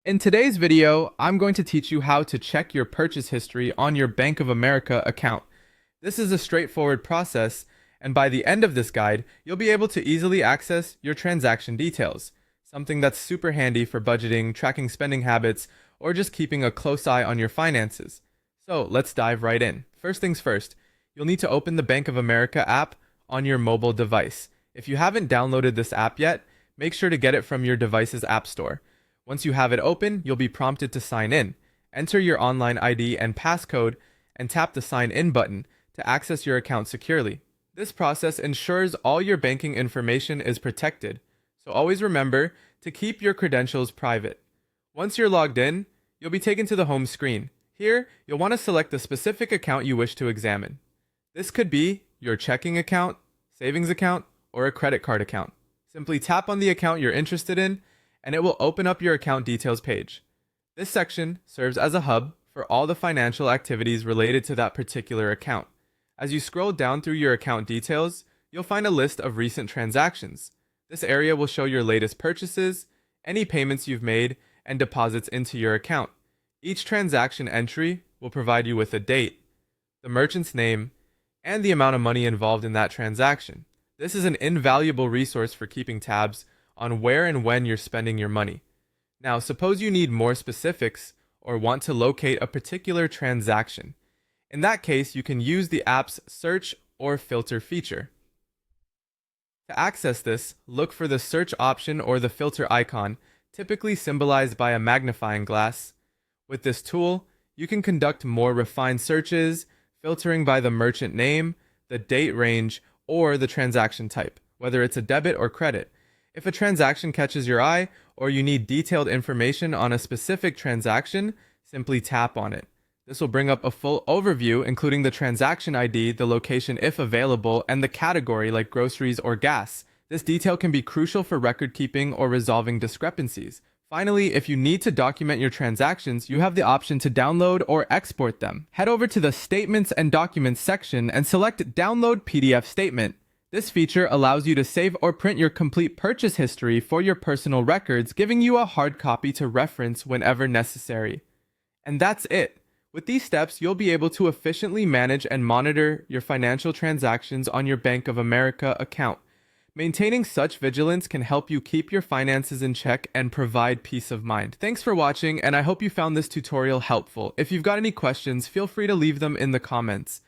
In today's video, I'm going to teach you how to check your purchase history on your Bank of America account. This is a straightforward process, and by the end of this guide, you'll be able to easily access your transaction details, something that's super handy for budgeting, tracking spending habits, or just keeping a close eye on your finances. So let's dive right in. First things first, you'll need to open the Bank of America app on your mobile device. If you haven't downloaded this app yet, make sure to get it from your device's app store. Once you have it open, you'll be prompted to sign in. Enter your online ID and passcode and tap the Sign In button to access your account securely. This process ensures all your banking information is protected, so always remember to keep your credentials private. Once you're logged in, you'll be taken to the home screen. Here, you'll want to select the specific account you wish to examine. This could be your checking account, savings account, or a credit card account. Simply tap on the account you're interested in and it will open up your account details page. This section serves as a hub for all the financial activities related to that particular account. As you scroll down through your account details, you'll find a list of recent transactions. This area will show your latest purchases, any payments you've made, and deposits into your account. Each transaction entry will provide you with a date, the merchant's name, and the amount of money involved in that transaction. This is an invaluable resource for keeping tabs on where and when you're spending your money. Now, suppose you need more specifics or want to locate a particular transaction. In that case, you can use the app's search or filter feature. To access this, look for the search option or the filter icon, typically symbolized by a magnifying glass. With this tool, you can conduct more refined searches, filtering by the merchant name, the date range, or the transaction type, whether it's a debit or credit. If a transaction catches your eye, or you need detailed information on a specific transaction, simply tap on it. This will bring up a full overview, including the transaction ID, the location if available, and the category like groceries or gas. This detail can be crucial for record keeping or resolving discrepancies. Finally, if you need to document your transactions, you have the option to download or export them. Head over to the Statements and Documents section and select Download PDF Statement. This feature allows you to save or print your complete purchase history for your personal records, giving you a hard copy to reference whenever necessary. And that's it. With these steps, you'll be able to efficiently manage and monitor your financial transactions on your Bank of America account. Maintaining such vigilance can help you keep your finances in check and provide peace of mind. Thanks for watching, and I hope you found this tutorial helpful. If you've got any questions, feel free to leave them in the comments.